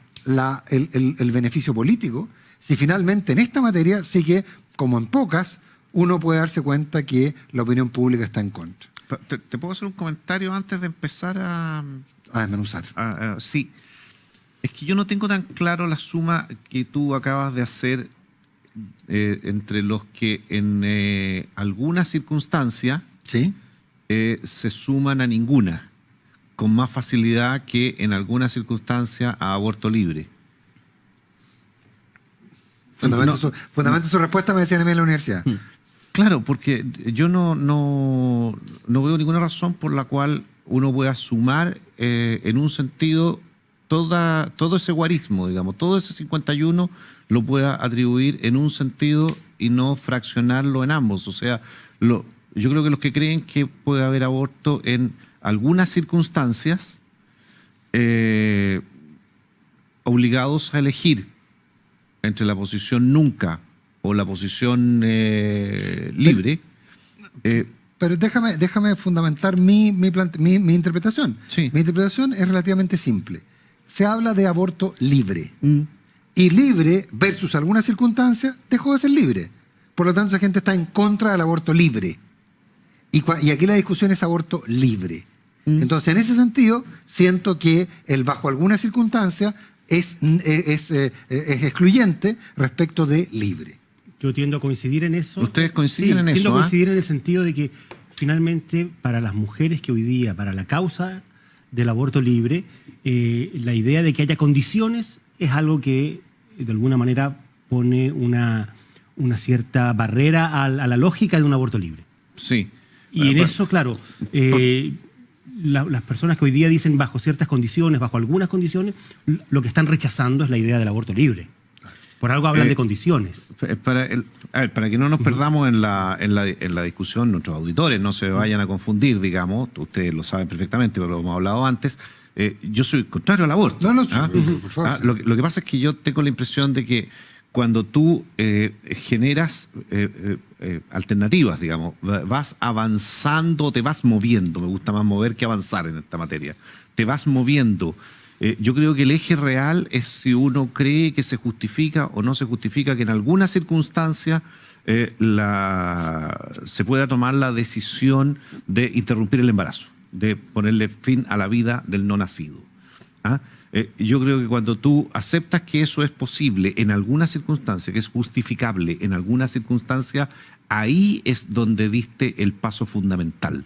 el beneficio político si finalmente en esta materia sí que, como en pocas, uno puede darse cuenta que la opinión pública está en contra? ¿Te puedo hacer un comentario antes de empezar a desmenuzar? Sí. Es que yo no tengo tan claro la suma que tú acabas de hacer entre los que en alguna circunstancia se suman a ninguna, con más facilidad que en alguna circunstancia a aborto libre. Fundamento su respuesta, me decían a mí en la universidad. Claro, porque yo no veo ninguna razón por la cual uno pueda sumar en un sentido todo ese guarismo, digamos, todo ese 51 lo pueda atribuir en un sentido y no fraccionarlo en ambos. O sea, yo creo que los que creen que puede haber aborto en algunas circunstancias obligados a elegir entre la posición nunca o la posición libre. Pero déjame fundamentar mi interpretación. Sí. Mi interpretación es relativamente simple. Se habla de aborto libre. Y libre versus alguna circunstancia dejó de ser libre. Por lo tanto, esa gente está en contra del aborto libre. Y aquí la discusión es aborto libre. Entonces, en ese sentido, siento que el bajo alguna circunstancia es excluyente respecto de libre. Yo tiendo a coincidir en eso. ¿Ustedes coinciden en eso? Tiendo a coincidir en el sentido de que finalmente para las mujeres que hoy día, para la causa del aborto libre, la idea de que haya condiciones es algo que de alguna manera pone una cierta barrera a la lógica de un aborto libre. Sí. Y en eso, claro, las personas que hoy día dicen bajo ciertas condiciones, bajo algunas condiciones, lo que están rechazando es la idea del aborto libre. Por algo hablan de condiciones. Para que no nos perdamos en la discusión, nuestros auditores no se vayan a confundir, digamos, ustedes lo saben perfectamente, pero lo hemos hablado antes, yo soy contrario al aborto. Por favor. Lo que pasa es que yo tengo la impresión de que cuando tú generas alternativas, digamos, vas avanzando, te vas moviendo, me gusta más mover que avanzar en esta materia, te vas moviendo. Yo creo que el eje real es si uno cree que se justifica o no se justifica que en alguna circunstancia se pueda tomar la decisión de interrumpir el embarazo, de ponerle fin a la vida del no nacido. Yo creo que cuando tú aceptas que eso es posible en alguna circunstancia, que es justificable en alguna circunstancia, ahí es donde diste el paso fundamental.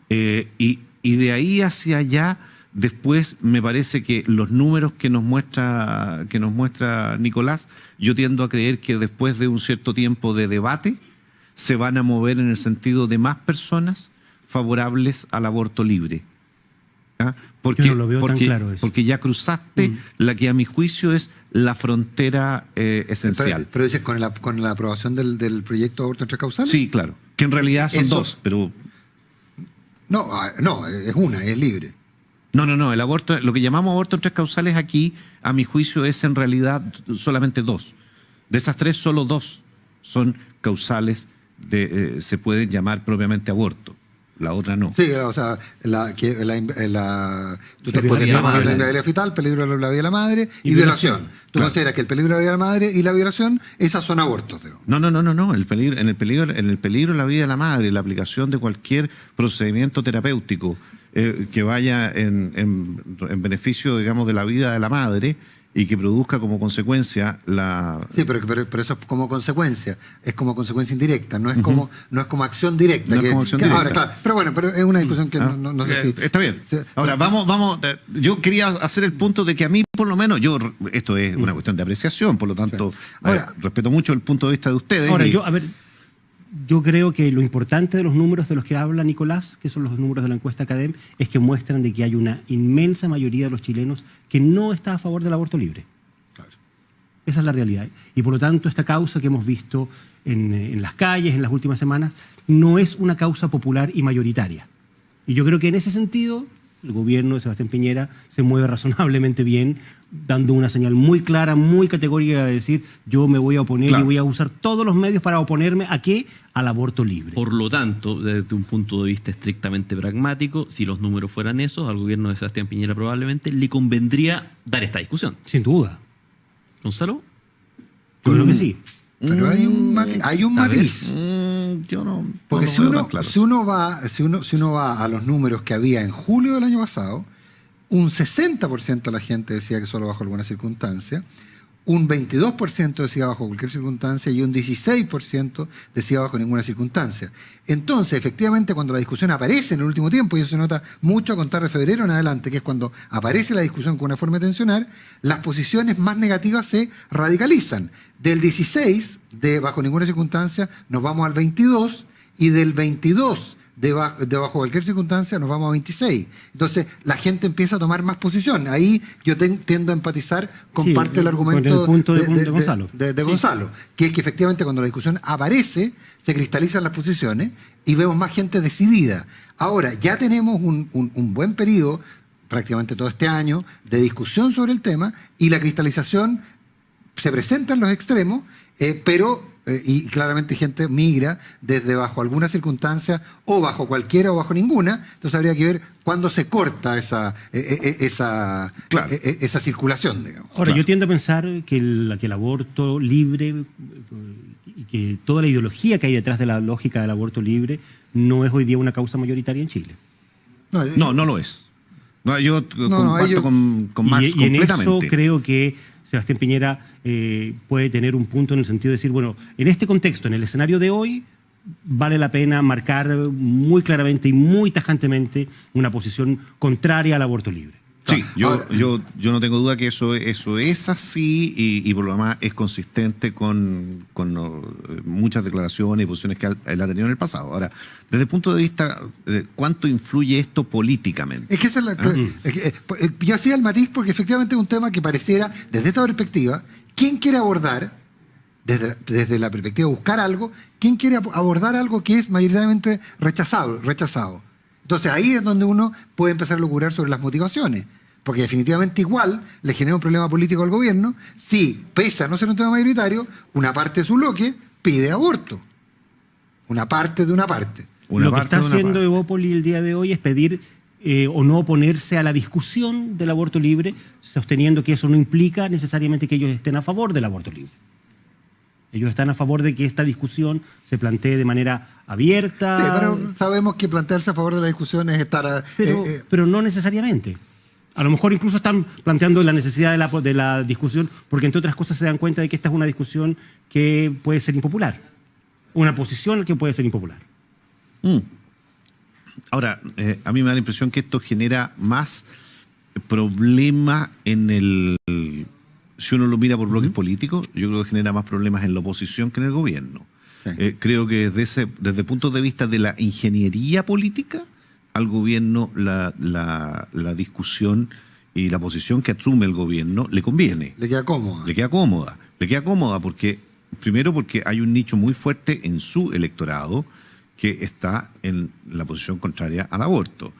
Y de ahí hacia allá, después me parece que los números que nos muestra Nicolás, yo tiendo a creer que después de un cierto tiempo de debate se van a mover en el sentido de más personas favorables al aborto libre. Porque, yo no lo veo tan claro eso. Porque ya cruzaste la que a mi juicio es la frontera esencial. Pero dices, ¿con la aprobación del proyecto de aborto en 3 causales? Sí, claro. Que en realidad son dos, pero... No, es una, es libre. No, el aborto, lo que llamamos aborto en 3 causales aquí, a mi juicio, es en realidad solamente 2. De esas 3, solo 2 son causales, se pueden llamar propiamente aborto. la otra no. Sí, o sea, porque tenemos la inviabilidad fetal, peligro de la vida de la madre y violación. Tú consideras que el peligro de la vida de la madre y la violación, esas son abortos. Digo. No. En el peligro de la vida de la madre, la aplicación de cualquier procedimiento terapéutico que vaya en beneficio, digamos, de la vida de la madre y que produzca como consecuencia la... Sí, pero eso es como consecuencia, es como consecuencia indirecta, no es como acción directa. No es como acción directa. Ahora, claro, pero es una discusión que no sé si... Está bien. Sí. Ahora, vamos, yo quería hacer el punto de que a mí, por lo menos, esto es una cuestión de apreciación, por lo tanto, ahora, respeto mucho el punto de vista de ustedes. Ahora, yo creo que lo importante de los números de los que habla Nicolás, que son los números de la encuesta Academ, es que muestran de que hay una inmensa mayoría de los chilenos que no está a favor del aborto libre. Claro. Esa es la realidad. Y por lo tanto, esta causa que hemos visto en las calles en las últimas semanas no es una causa popular y mayoritaria. Y yo creo que en ese sentido, el gobierno de Sebastián Piñera se mueve razonablemente bien, dando una señal muy clara, muy categórica de decir, yo me voy a oponer y voy a usar todos los medios para oponerme ¿a qué? Al aborto libre. Por lo tanto, desde un punto de vista estrictamente pragmático, si los números fueran esos, al gobierno de Sebastián Piñera probablemente le convendría dar esta discusión. Sin duda. ¿Gonzalo? Yo creo que sí. Pero hay un matiz. Yo no. Porque si uno va a los números que había en julio del año pasado, un 60% de la gente decía que solo bajo alguna circunstancia, un 22% decía bajo cualquier circunstancia y un 16% decía bajo ninguna circunstancia. Entonces, efectivamente, cuando la discusión aparece en el último tiempo, y eso se nota mucho a contar de febrero en adelante, que es cuando aparece la discusión con una forma de tensionar, las posiciones más negativas se radicalizan. Del 16, de bajo ninguna circunstancia, nos vamos al 22, y del 22, de bajo cualquier circunstancia, nos vamos a 26. Entonces, la gente empieza a tomar más posición. Ahí yo tiendo a empatizar con parte del argumento de Gonzalo, que es que efectivamente cuando la discusión aparece, se cristalizan las posiciones y vemos más gente decidida. Ahora, ya tenemos un buen periodo, prácticamente todo este año, de discusión sobre el tema, y la cristalización se presenta en los extremos, pero... y claramente gente migra desde bajo alguna circunstancia o bajo cualquiera o bajo ninguna, entonces habría que ver cuándo se corta esa circulación, digamos. Ahora, yo tiendo a pensar que el aborto libre y que toda la ideología que hay detrás de la lógica del aborto libre no es hoy día una causa mayoritaria en Chile. No lo es. Yo comparto con Max y en completamente. eso creo que Sebastián Piñera puede tener un punto en el sentido de decir, bueno, en este contexto, en el escenario de hoy, vale la pena marcar muy claramente y muy tajantemente una posición contraria al aborto libre. Sí, yo no tengo duda que eso es así y por lo demás es consistente con muchas declaraciones y posiciones que él ha tenido en el pasado. Ahora, desde el punto de vista de cuánto influye esto políticamente. Es que yo hacía el matiz porque efectivamente es un tema que pareciera, desde esta perspectiva, ¿quién quiere abordar, desde la perspectiva de buscar algo, quién quiere abordar algo que es mayoritariamente rechazado? Entonces ahí es donde uno puede empezar a lucurar sobre las motivaciones, porque definitivamente igual le genera un problema político al gobierno si, pese a no ser un tema mayoritario, una parte de su bloque pide aborto. Una parte de una parte. Lo que está haciendo Evópoli el día de hoy es pedir o no oponerse a la discusión del aborto libre, sosteniendo que eso no implica necesariamente que ellos estén a favor del aborto libre. Ellos están a favor de que esta discusión se plantee de manera abierta. Sí, pero sabemos que plantearse a favor de la discusión es estar... pero no necesariamente. A lo mejor incluso están planteando la necesidad de la discusión porque, entre otras cosas, se dan cuenta de que esta es una discusión que puede ser impopular. Una posición que puede ser impopular. Ahora, a mí me da la impresión que esto genera más problema en el... Si uno lo mira por bloques políticos, yo creo que genera más problemas en la oposición que en el gobierno. Sí. Creo que desde el punto de vista de la ingeniería política, al gobierno la discusión y la posición que asume el gobierno le conviene. Le queda cómoda. Le queda cómoda porque, primero porque hay un nicho muy fuerte en su electorado que está en la posición contraria al aborto.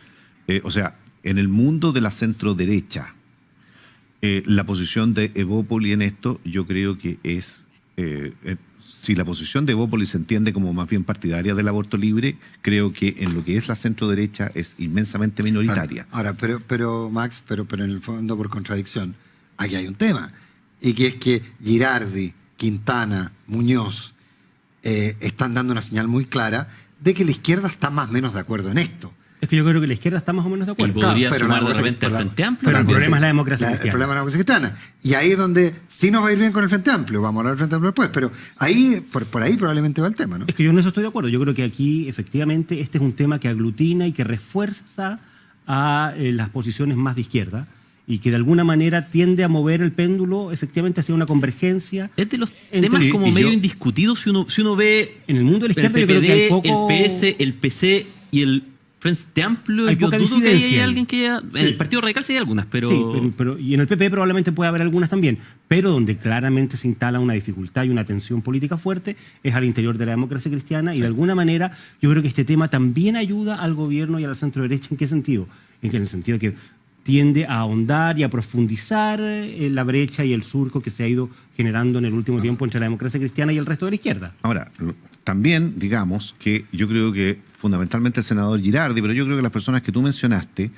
O sea, en el mundo de la centro-derecha, la posición de Evópoli en esto yo creo que es si la posición de Bópoli se entiende como más bien partidaria del aborto libre, creo que en lo que es la centro-derecha es inmensamente minoritaria. Ahora, pero Max, pero en el fondo por contradicción, aquí hay un tema, y que es que Girardi, Quintana, Muñoz están dando una señal muy clara de que la izquierda está más o menos de acuerdo en esto. Es que yo creo que la izquierda está más o menos de acuerdo. Y podría sumar de repente al Frente Amplio. Pero el problema es la democracia cristiana. El problema es la democracia cristiana. Y ahí es donde sí nos va a ir bien con el Frente Amplio. Vamos a hablar del Frente Amplio después. Pero ahí, por ahí probablemente va el tema, ¿no? Es que yo en eso estoy de acuerdo. Yo creo que aquí, efectivamente, este es un tema que aglutina y que refuerza a las posiciones más de izquierda y que de alguna manera tiende a mover el péndulo efectivamente hacia una convergencia. Es de los temas como medio indiscutidos si uno ve en el mundo de la izquierda, el PPD, yo creo que hay poco... el PS, el PC y el Frente Amplio. Hay yo poca dudo que disidencia haya ahí. alguien que haya... En el Partido Radical sí hay algunas, pero... Sí, pero y en el PP probablemente puede haber algunas también, pero donde claramente se instala una dificultad y una tensión política fuerte es al interior de la democracia cristiana y de alguna manera yo creo que este tema también ayuda al gobierno y a la centro-derecha. ¿En qué sentido? En el sentido de que tiende a ahondar y a profundizar la brecha y el surco que se ha ido generando en el último tiempo entre la democracia cristiana y el resto de la izquierda. Ahora, también digamos que yo creo que fundamentalmente el senador Girardi, pero yo creo que las personas que tú mencionaste,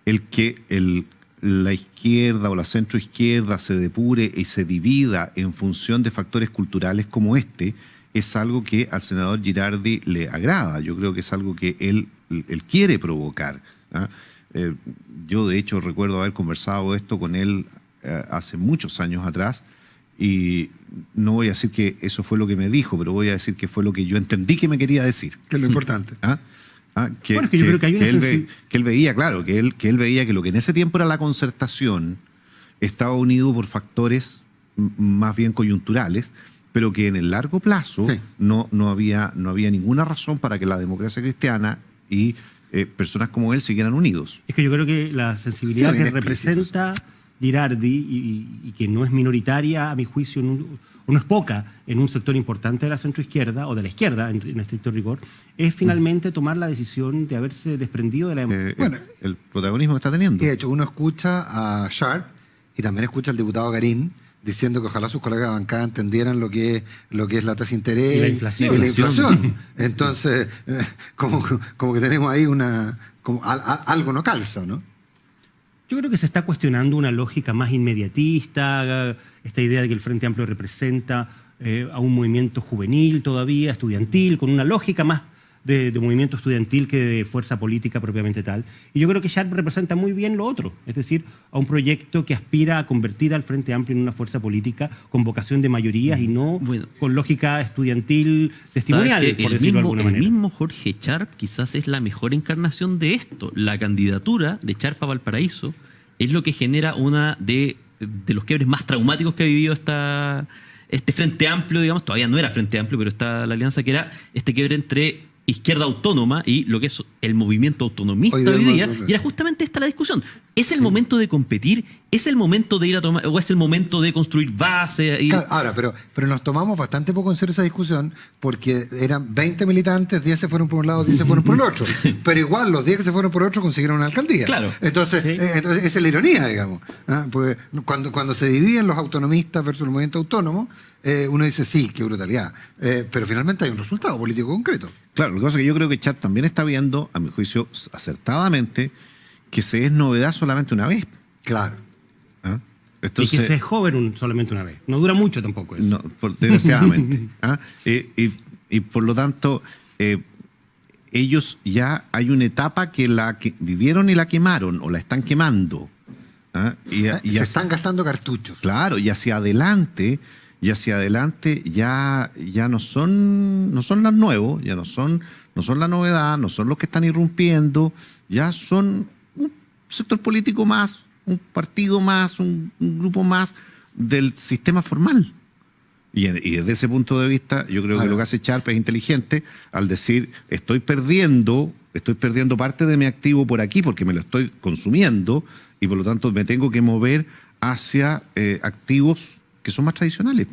el que la izquierda o la centroizquierda se depure y se divida en función de factores culturales como este, es algo que al senador Girardi le agrada. Yo creo que es algo que él quiere provocar, ¿ah? Yo de hecho recuerdo haber conversado esto con él hace muchos años atrás y no voy a decir que eso fue lo que me dijo, pero voy a decir que fue lo que yo entendí que me quería decir. Que es lo importante. Bueno, es que yo creo que hay una que él veía, claro, que él veía que lo que en ese tiempo era la concertación estaba unido por factores más bien coyunturales, pero que en el largo plazo no había ninguna razón para que la democracia cristiana y personas como él siguieran unidos. Es que yo creo que la sensibilidad que representa Girardi y que no es minoritaria, a mi juicio, o no es poca en un sector importante de la centroizquierda o de la izquierda, en estricto rigor, es finalmente tomar la decisión de haberse desprendido de la democracia. El protagonismo que está teniendo. De hecho, uno escucha a Sharp y también escucha al diputado Garín diciendo que ojalá sus colegas de bancada entendieran lo que es la tasa de interés y la inflación. Entonces, como que tenemos ahí algo no calza, ¿no? Yo creo que se está cuestionando una lógica más inmediatista, esta idea de que el Frente Amplio representa a un movimiento juvenil todavía, estudiantil, con una lógica más de movimiento estudiantil que de fuerza política propiamente tal. Y yo creo que Sharp representa muy bien lo otro, es decir, a un proyecto que aspira a convertir al Frente Amplio en una fuerza política con vocación de mayorías y no con lógica estudiantil testimonial, por decirlo de alguna manera. El mismo Jorge Sharp quizás es la mejor encarnación de esto. La candidatura de Sharp a Valparaíso es lo que genera una de los quiebres más traumáticos que ha vivido este Frente Amplio, digamos. Todavía no era Frente Amplio, pero está la alianza que era este quiebre entre izquierda autónoma y lo que es el movimiento autonomista hoy día. Y era justamente esta la discusión. ¿Es el momento de competir? ¿Es el momento de ir a tomar, o es el momento de construir base? Claro, ahora, pero nos tomamos bastante poco en serio esa discusión porque eran 20 militantes, 10 se fueron por un lado, 10 se fueron por el otro. Pero igual los 10 que se fueron por otro consiguieron una alcaldía. Claro. Entonces, esa es la ironía, digamos. Porque cuando se dividen los autonomistas versus el movimiento autónomo, uno dice, sí, qué brutalidad. Pero finalmente hay un resultado político concreto. Claro, lo que pasa es que yo creo que Chat también está viendo, a mi juicio, acertadamente, que se es novedad solamente una vez. Claro. Entonces, y que se es joven solamente una vez. No dura mucho tampoco eso. No, desgraciadamente. Y por lo tanto, ellos ya hay una etapa que vivieron y la quemaron, o la están quemando. Se están gastando cartuchos. Claro, y hacia adelante ya no son los nuevos, ya no son la novedad, no son los que están irrumpiendo, ya son un sector político más, un partido más, un grupo más del sistema formal. Y desde ese punto de vista, yo creo que lo que hace Sharp es inteligente al decir, estoy perdiendo parte de mi activo por aquí porque me lo estoy consumiendo y por lo tanto me tengo que mover hacia activos que son más tradicionales.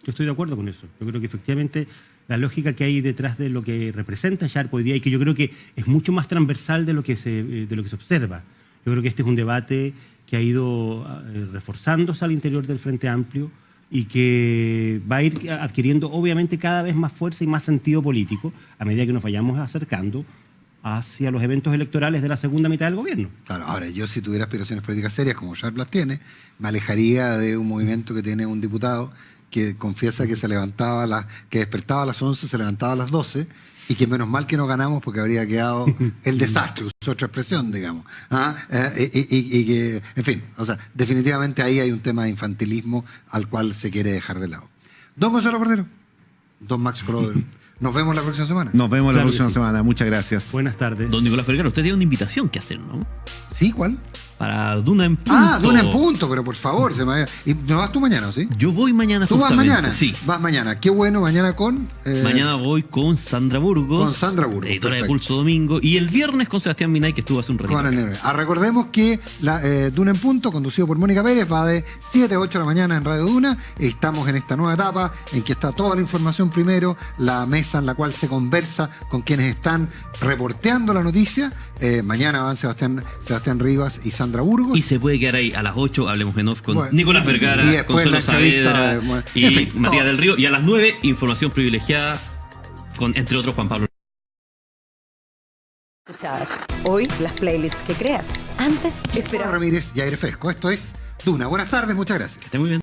Yo estoy de acuerdo con eso. Yo creo que efectivamente la lógica que hay detrás de lo que representa Sharp hoy día y que yo creo que es mucho más transversal de lo que se observa. Yo creo que este es un debate que ha ido reforzándose al interior del Frente Amplio. y que va a ir adquiriendo obviamente cada vez más fuerza y más sentido político a medida que nos vayamos acercando hacia los eventos electorales de la segunda mitad del gobierno. Claro, ahora yo si tuviera aspiraciones políticas serias como Charles las tiene, me alejaría de un movimiento que tiene un diputado que confiesa que que despertaba a las 11, se levantaba a las 12 y que menos mal que no ganamos porque habría quedado el desastre, usó otra expresión, digamos. Y que, en fin, o sea, definitivamente ahí hay un tema de infantilismo al cual se quiere dejar de lado. Don Gonzalo Cordero, don Max Cordero, nos vemos la próxima semana. Nos vemos la próxima semana, muchas gracias. Buenas tardes. Don Nicolás Vergara, usted tiene una invitación que hacer, ¿no? ¿Sí? ¿Cuál? Para Duna en Punto. Ah, Duna en Punto, pero por favor. ¿Y no vas tú mañana, sí? Yo voy mañana ¿Tú vas justamente, mañana? Sí. Vas mañana. Qué bueno, mañana con... Mañana voy con Sandra Burgos. Con Sandra Burgos, editora perfecto. de Pulso Domingo. Y el viernes con Sebastián Minay, que estuvo hace un ratito. Con el negro. Recordemos que Duna en Punto, conducido por Mónica Pérez, va de 7 a 8 de la mañana en Radio Duna. Estamos en esta nueva etapa en que está toda la información primero, la mesa en la cual se conversa con quienes están reporteando la noticia. Mañana van Sebastián Rivas y Sandra Burgos. Y se puede quedar ahí a las 8, hablemos en off con Bueno, Nicolás Vergara, y después Consuelo la entrevista Saavedra y en fin, Matías todo. del Río. Y a las 9, información privilegiada con, entre otros, Juan Pablo. Escuchadas. Hoy las playlists que creas. Antes esperaba. Ramírez y Aire Fresco. Esto es Duna. Buenas tardes, muchas gracias. Que esté muy bien.